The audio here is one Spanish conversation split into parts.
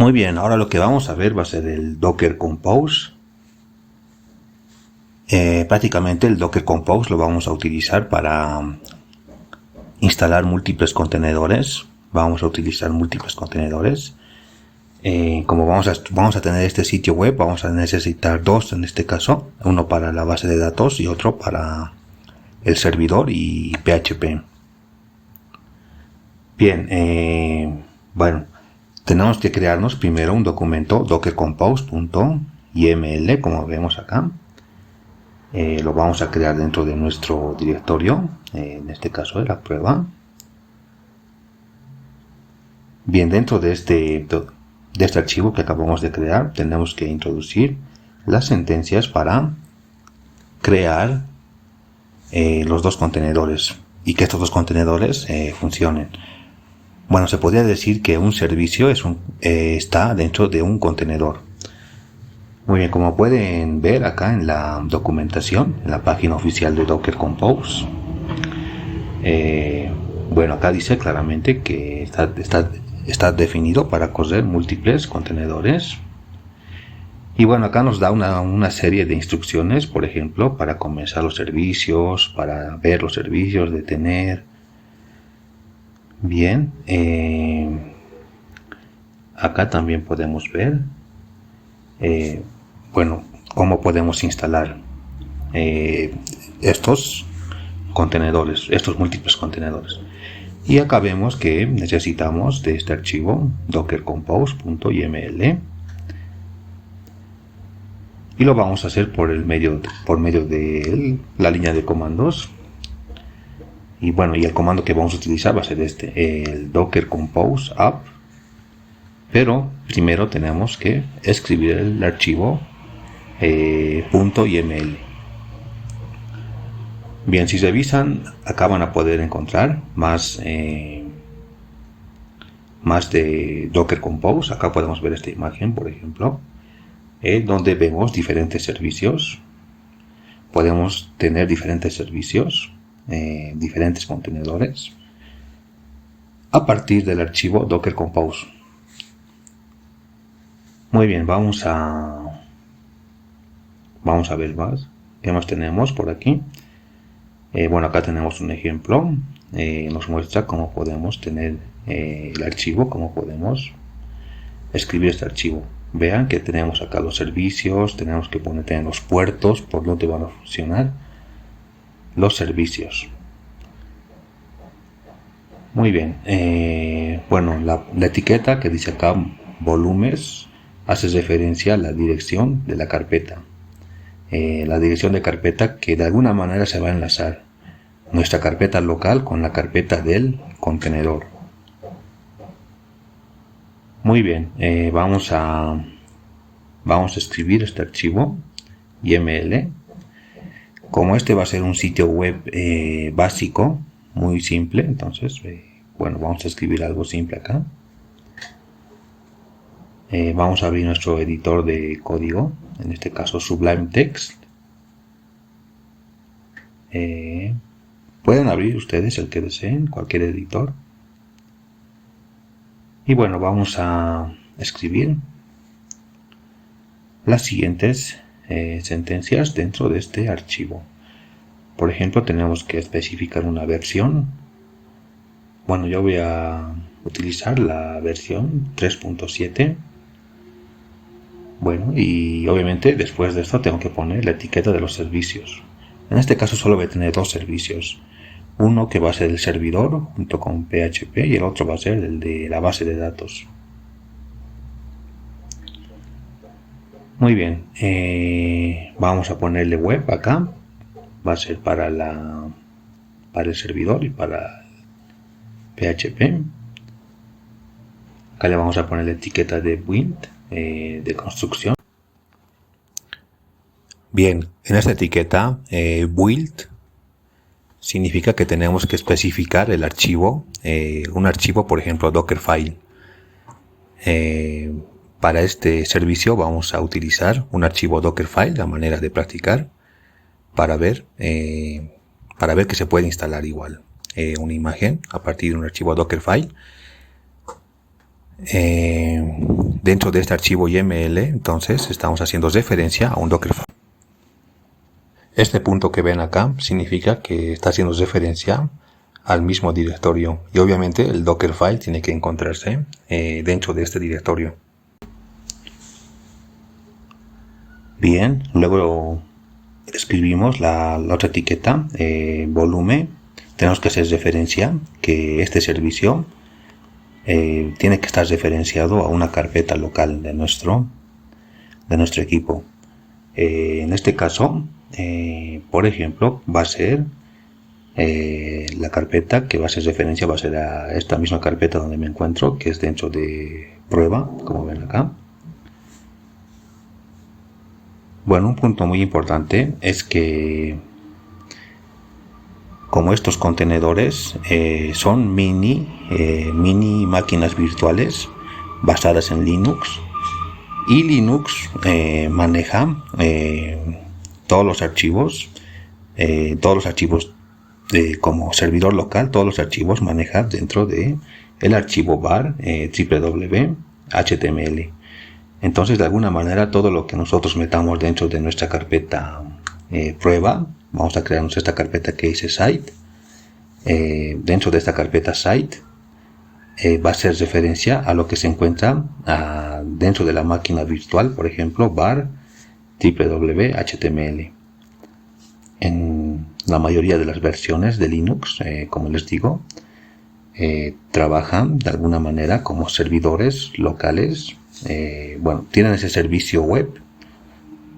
Muy bien, ahora lo que vamos a ver va a ser el Docker Compose. Prácticamente el Docker Compose lo vamos a utilizar para instalar múltiples contenedores. Vamos a utilizar múltiples contenedores. Como vamos a tener este sitio web, vamos a necesitar dos en este caso, uno para la base de datos y otro para el servidor y PHP. Bien, bueno, tenemos que crearnos primero un documento dockercompose.yml, como vemos acá. Lo vamos a crear dentro de nuestro directorio, en este caso de la prueba. Bien, dentro de este archivo que acabamos de crear, tenemos que introducir las sentencias para crear los dos contenedores y que estos dos contenedores funcionen. Bueno, se podría decir que un servicio está dentro de un contenedor. Muy bien, como pueden ver acá en la documentación, en la página oficial de Docker Compose, bueno, acá dice claramente que está definido para correr múltiples contenedores. Y bueno, acá nos da una serie de instrucciones, por ejemplo, para comenzar los servicios, para ver los servicios, detener. Bien, acá también podemos ver, bueno, cómo podemos instalar estos contenedores, estos múltiples contenedores. Y acá vemos que necesitamos de este archivo dockercompose.yml y lo vamos a hacer por medio de la línea de comandos. Y bueno, y el comando que vamos a utilizar va a ser el docker compose app, pero primero tenemos que escribir el archivo .yml. Bien, si revisan, acá van a poder encontrar más de Docker Compose. Acá podemos ver esta imagen, por ejemplo, donde vemos diferentes servicios. Podemos tener diferentes servicios, diferentes contenedores, a partir del archivo Docker Compose. Muy bien, vamos a ver más. ¿Qué más tenemos por aquí? Bueno, acá tenemos un ejemplo. Nos muestra cómo podemos tener el archivo, cómo podemos escribir este archivo. Vean que tenemos acá los servicios, tenemos que tener los puertos por donde van a funcionar los servicios. Muy bien, bueno, la etiqueta que dice acá volúmenes hace referencia a la dirección de la carpeta. La dirección de carpeta que de alguna manera se va a enlazar nuestra carpeta local con la carpeta del contenedor. Muy bien, vamos a escribir este archivo YML. Como este va a ser un sitio web básico, muy simple, entonces bueno, vamos a escribir algo simple acá. Vamos a abrir nuestro editor de código, en este caso Sublime Text. Pueden abrir ustedes el que deseen, cualquier editor. Y bueno, vamos a escribir las siguientes sentencias dentro de este archivo. Por ejemplo, tenemos que especificar una versión. Bueno, yo voy a utilizar la versión 3.7. Bueno, y obviamente después de esto tengo que poner la etiqueta de los servicios. En este caso solo voy a tener dos servicios. Uno que va a ser el servidor junto con PHP y el otro va a ser el de la base de datos. Muy bien, vamos a ponerle web acá. Va a ser para el servidor y para PHP. Acá le vamos a poner la etiqueta de build, de construcción. Bien, en esta etiqueta build significa que tenemos que especificar el archivo, un archivo, por ejemplo, Dockerfile. Para este servicio vamos a utilizar un archivo Dockerfile, la manera de practicar, para ver que se puede instalar igual una imagen a partir de un archivo Dockerfile. dentro de este archivo YML, entonces estamos haciendo referencia a un Dockerfile. Este punto que ven acá significa que está haciendo referencia al mismo directorio, y obviamente el Dockerfile tiene que encontrarse dentro de este directorio. Bien, luego escribimos la otra etiqueta, volumen. Tenemos que hacer referencia que este servicio tiene que estar referenciado a una carpeta local de nuestro equipo. En este caso, por ejemplo, va a ser la carpeta que va a ser referencia, va a ser a esta misma carpeta donde me encuentro, que es dentro de prueba, como ven acá. Bueno, un punto muy importante es que como estos contenedores son mini máquinas virtuales basadas en Linux, y Linux maneja todos los archivos como servidor local, todos los archivos maneja dentro de el archivo var www.html. Entonces, de alguna manera, todo lo que nosotros metamos dentro de nuestra carpeta prueba, vamos a crearnos esta carpeta que dice site. Dentro de esta carpeta site va a ser referencia a lo que se encuentra dentro de la máquina virtual, por ejemplo, var www.html. En la mayoría de las versiones de Linux, como les digo, trabajan de alguna manera como servidores locales. Tienen ese servicio web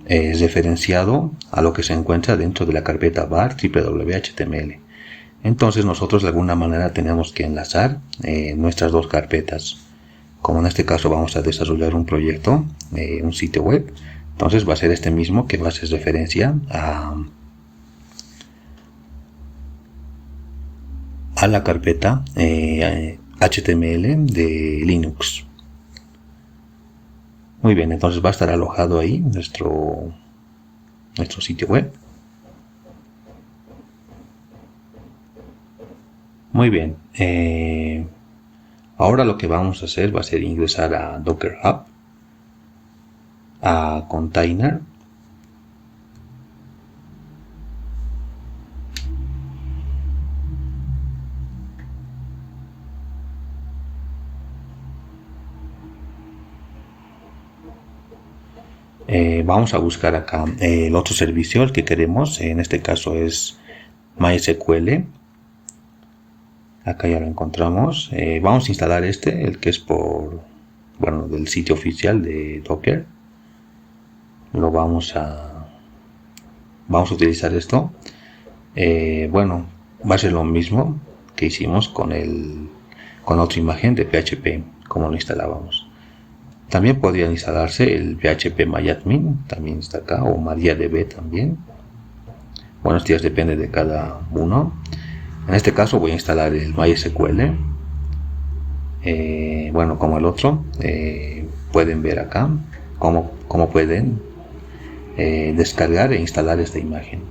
referenciado a lo que se encuentra dentro de la carpeta var www.html. Entonces nosotros de alguna manera tenemos que enlazar nuestras dos carpetas. Como en este caso vamos a desarrollar un proyecto, un sitio web, entonces va a ser este mismo que va a ser referencia a la carpeta HTML de Linux. Muy bien, entonces va a estar alojado ahí nuestro sitio web. Muy bien, ahora lo que vamos a hacer va a ser ingresar a Docker Hub, a Container, vamos a buscar acá el otro servicio, el que queremos, en este caso es MySQL. Acá ya lo encontramos. Vamos a instalar el que es del sitio oficial de Docker. Vamos a utilizar esto. Va a ser lo mismo que hicimos con otra imagen de PHP, como lo instalábamos. También podría instalarse el PHP MyAdmin, también está acá, o MariaDB también. Bueno, esto ya depende de cada uno. En este caso voy a instalar el MySQL. Como el otro, pueden ver acá cómo pueden descargar e instalar esta imagen.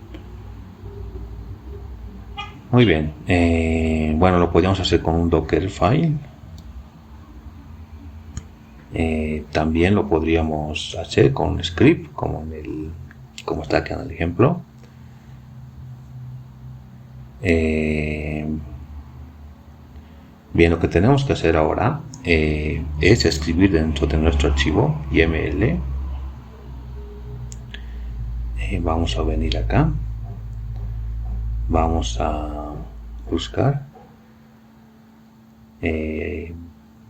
Muy bien, lo podríamos hacer con un Dockerfile. También lo podríamos hacer con un script, como está acá en el ejemplo. Bien, lo que tenemos que hacer ahora es escribir dentro de nuestro archivo YML. Vamos a venir acá, vamos a buscar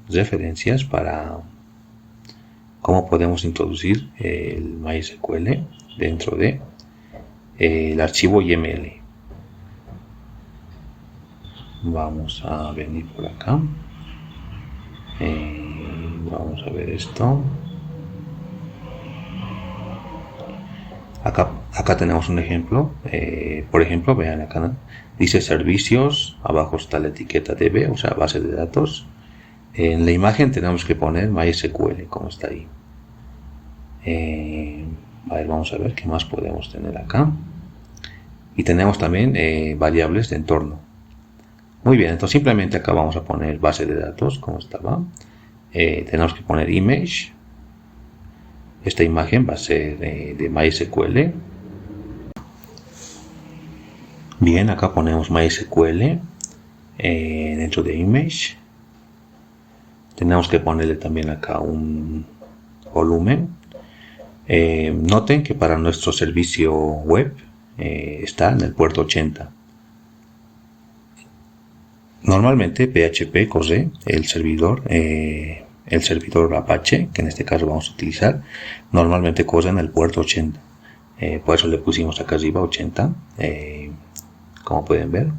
referencias para cómo podemos introducir el MySQL dentro de el archivo YML. Vamos a venir por acá, vamos a ver esto. Acá tenemos un ejemplo. Por ejemplo, vean acá, dice servicios, abajo está la etiqueta DB, o sea, base de datos. En la imagen tenemos que poner MySQL, como está ahí. Vamos a ver qué más podemos tener acá. Y tenemos también variables de entorno. Muy bien, entonces simplemente acá vamos a poner base de datos, como estaba. tenemos que poner image. Esta imagen va a ser de MySQL. Bien, acá ponemos MySQL dentro de image. Tenemos que ponerle también acá un volumen. Noten que para nuestro servicio web está en el puerto 80. Normalmente PHP corre el servidor Apache, que en este caso vamos a utilizar, normalmente corre en el puerto 80. Por eso le pusimos acá arriba 80, como pueden ver.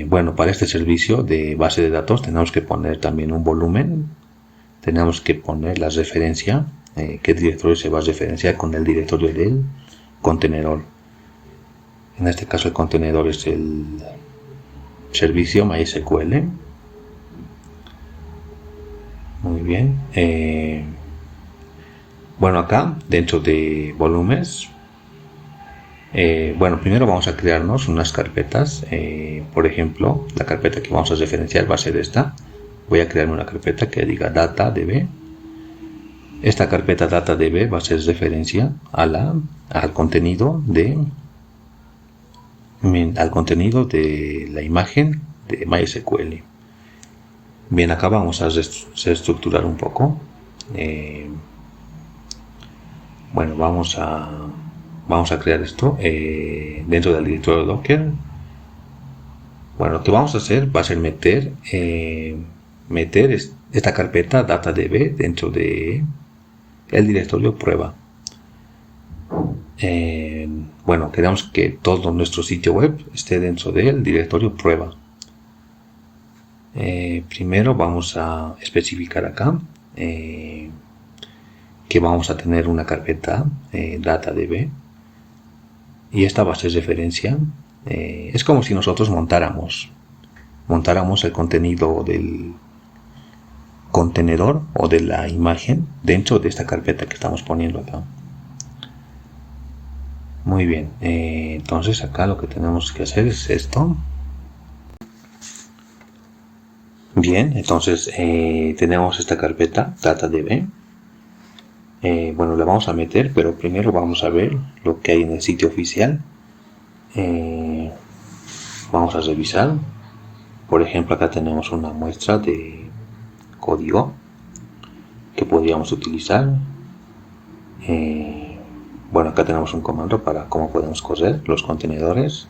Bueno, para este servicio de base de datos tenemos que poner también un volumen. Tenemos que poner la referencia, qué directorio se va a referenciar con el directorio del contenedor. En este caso el contenedor es el servicio MySQL. Muy bien. Bueno, acá dentro de volúmenes, bueno, primero vamos a crearnos unas carpetas. Por ejemplo, la carpeta que vamos a referenciar va a ser esta. Voy a crearme una carpeta que diga DataDB. Esta carpeta DataDB va a ser referencia al contenido de la imagen de MySQL. Bien, acá vamos a reestructurar un poco. Bueno, vamos a crear esto dentro del directorio Docker. Bueno, lo que vamos a hacer va a ser meter esta carpeta DataDB dentro de el directorio prueba. Bueno, queremos que todo nuestro sitio web esté dentro del directorio prueba. Primero vamos a especificar acá que vamos a tener una carpeta DataDB, y esta va a ser referencia. Es como si nosotros montáramos el contenido del contenedor o de la imagen dentro de esta carpeta que estamos poniendo acá. Muy bien, entonces acá lo que tenemos que hacer es esto. Bien, entonces tenemos esta carpeta DataDB. Bueno, la vamos a meter, pero primero vamos a ver lo que hay en el sitio oficial. Vamos a revisar. Por ejemplo, acá tenemos una muestra de código que podríamos utilizar. Bueno, acá tenemos un comando para cómo podemos correr los contenedores.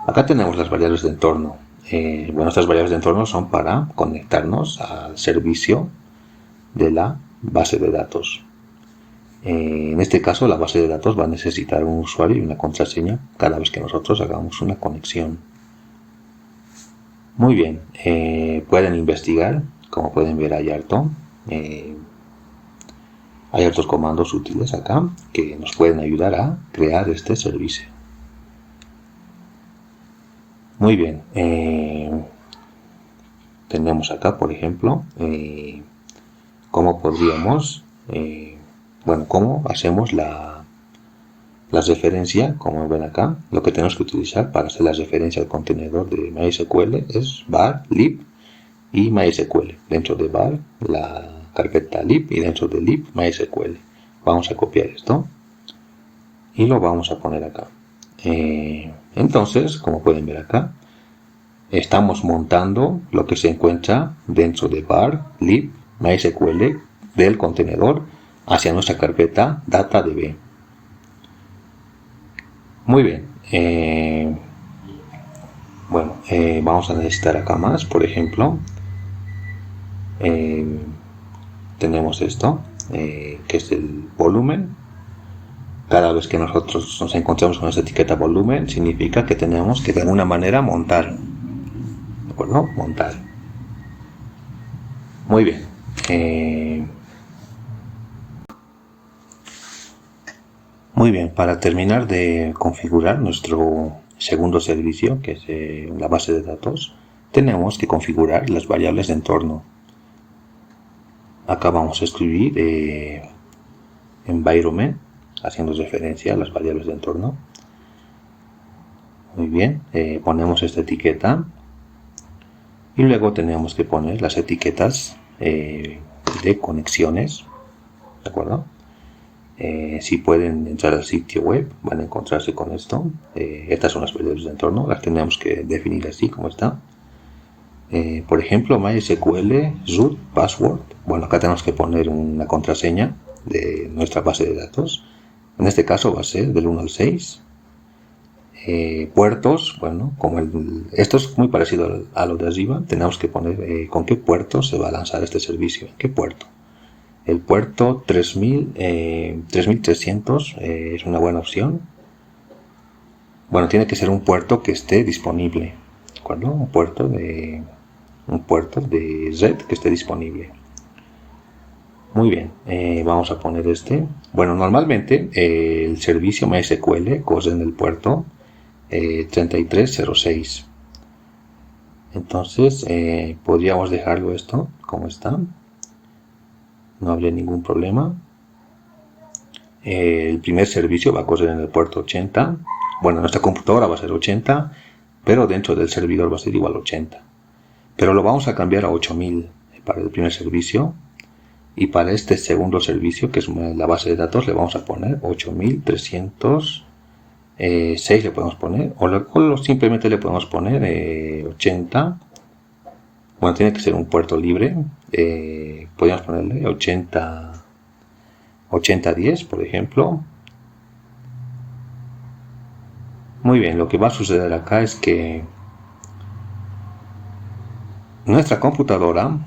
Acá tenemos las variables de entorno. Bueno, estas variables de entorno son para conectarnos al servicio de la base de datos. En este caso, la base de datos va a necesitar un usuario y una contraseña cada vez que nosotros hagamos una conexión. Muy bien, pueden investigar. Como pueden ver, hay hartos comandos útiles acá que nos pueden ayudar a crear este servicio. Muy bien, tenemos acá, por ejemplo, cómo podríamos, bueno, cómo hacemos la referencia. Como ven acá, lo que tenemos que utilizar para hacer la referencia al contenedor de MySQL es var, lib y MySQL. Dentro de var, la carpeta lib, y dentro de lib, MySQL. Vamos a copiar esto y lo vamos a poner acá. Entonces, como pueden ver acá, estamos montando lo que se encuentra dentro de var, lib, MySQL del contenedor hacia nuestra carpeta DataDB. Muy bien. Bueno, vamos a necesitar acá más. Por ejemplo, tenemos esto, que es el volumen. Cada vez que nosotros nos encontramos con esta etiqueta volumen, significa que tenemos que de alguna manera montar. ¿De acuerdo? Montar. Muy bien. Muy bien, para terminar de configurar nuestro segundo servicio, que es la base de datos, tenemos que configurar las variables de entorno. Acá vamos a escribir environment, haciendo referencia a las variables de entorno. Muy bien, ponemos esta etiqueta. y luego tenemos que poner las etiquetas de conexiones, ¿de acuerdo? Si pueden entrar al sitio web van a encontrarse con esto. Estas son las variables de entorno, las tenemos que definir así como está. Por ejemplo, MySQL root password. Bueno, acá tenemos que poner una contraseña de nuestra base de datos. En este caso va a ser del 1 al 6. Puertos, bueno, como esto es muy parecido a lo de arriba, tenemos que poner con qué puerto se va a lanzar este servicio. ¿En qué puerto? El puerto 3300 es una buena opción. Bueno, tiene que ser un puerto que esté disponible, ¿de acuerdo? Un puerto de red que esté disponible. Muy bien, vamos a poner este. Bueno, normalmente el servicio MySQL corre en el puerto 3306. Entonces podríamos dejarlo esto como está. No habría ningún problema. El primer servicio va a correr en el puerto 80. Bueno, nuestra computadora va a ser 80, pero dentro del servidor va a ser igual 80. Pero lo vamos a cambiar a 8000 para el primer servicio. Y para este segundo servicio, que es la base de datos, le vamos a poner 8306 le podemos poner, o simplemente le podemos poner 80. Bueno, tiene que ser un puerto libre. Podríamos ponerle 8010, por ejemplo. Muy bien, lo que va a suceder acá es que nuestra computadora,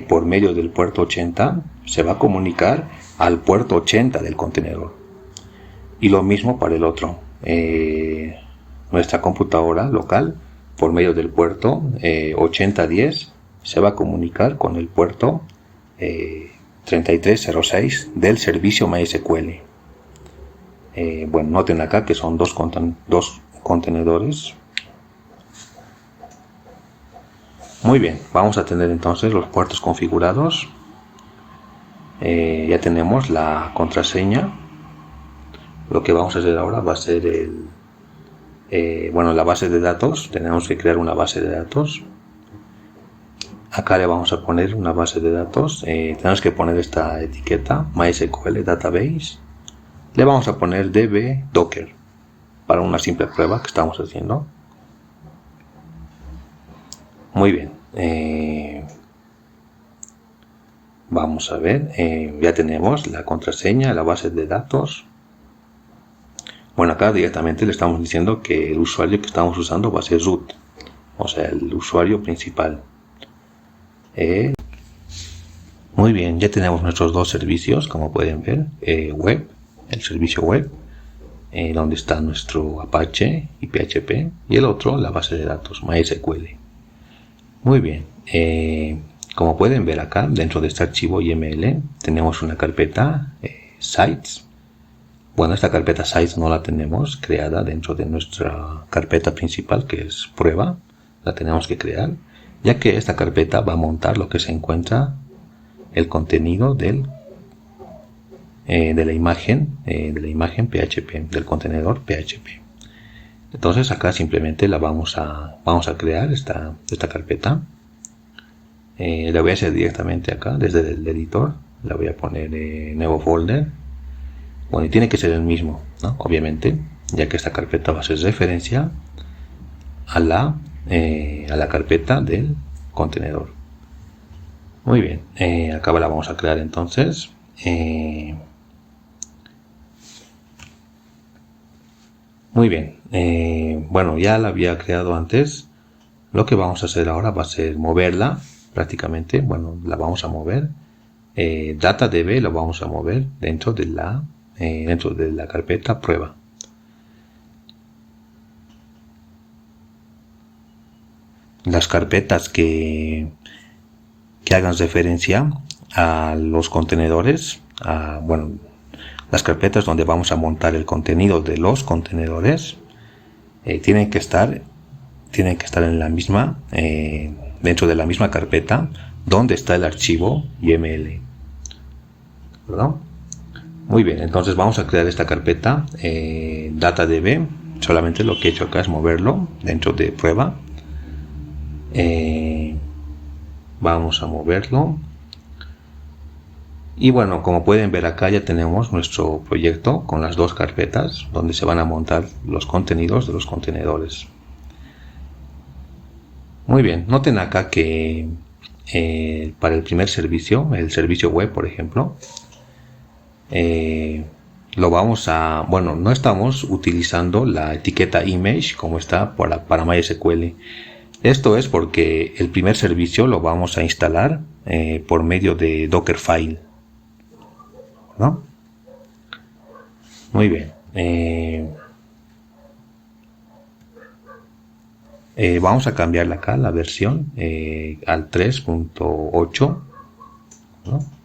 por medio del puerto 80, se va a comunicar al puerto 80 del contenedor. Y lo mismo para el otro. Nuestra computadora local, por medio del puerto 8010, se va a comunicar con el puerto 3306 del servicio MySQL. Bueno, noten acá que son dos contenedores. Muy bien, vamos a tener entonces los puertos configurados. Ya tenemos la contraseña. Lo que vamos a hacer ahora va a ser la base de datos. Tenemos que crear una base de datos. Acá le vamos a poner una base de datos. Tenemos que poner esta etiqueta MySQL Database. Le vamos a poner db docker para una simple prueba que estamos haciendo. Muy bien. Vamos a ver. Ya tenemos la contraseña, la base de datos. Bueno, acá directamente le estamos diciendo que el usuario que estamos usando va a ser root, o sea, el usuario principal. Muy bien, ya tenemos nuestros dos servicios, como pueden ver. Web, el servicio web, donde está nuestro Apache y PHP, y el otro, la base de datos MySQL. Muy bien, como pueden ver acá, dentro de este archivo YML, tenemos una carpeta sites. Bueno, esta carpeta sites no la tenemos creada dentro de nuestra carpeta principal, que es prueba. La tenemos que crear, ya que esta carpeta va a montar lo que se encuentra el contenido de la imagen PHP, del contenedor PHP. Entonces acá simplemente la vamos a crear esta carpeta. La voy a hacer directamente acá desde el editor. La voy a poner nuevo folder. Bueno, y tiene que ser el mismo, ¿no? Obviamente, ya que esta carpeta va a ser referencia a la carpeta del contenedor. Muy bien, acá la vamos a crear entonces. Muy bien, bueno, ya la había creado antes. Lo que vamos a hacer ahora va a ser moverla prácticamente. Bueno, la vamos a mover. DataDB lo vamos a mover dentro de la carpeta prueba. Las carpetas que hagan referencia a los contenedores, las carpetas donde vamos a montar el contenido de los contenedores, tienen que estar en la misma, dentro de la misma carpeta donde está el archivo YML, ¿verdad? Muy bien, entonces vamos a crear esta carpeta DataDB. Solamente lo que he hecho acá es moverlo dentro de prueba. Vamos a moverlo. Y bueno, como pueden ver acá ya tenemos nuestro proyecto con las dos carpetas donde se van a montar los contenidos de los contenedores. Muy bien, noten acá que para el primer servicio, el servicio web por ejemplo, lo vamos a, bueno, no estamos utilizando la etiqueta image como está para MySQL. Esto es porque el primer servicio lo vamos a instalar por medio de Dockerfile, ¿no? Muy bien. Vamos a cambiarle acá la versión al 3.8, ¿no?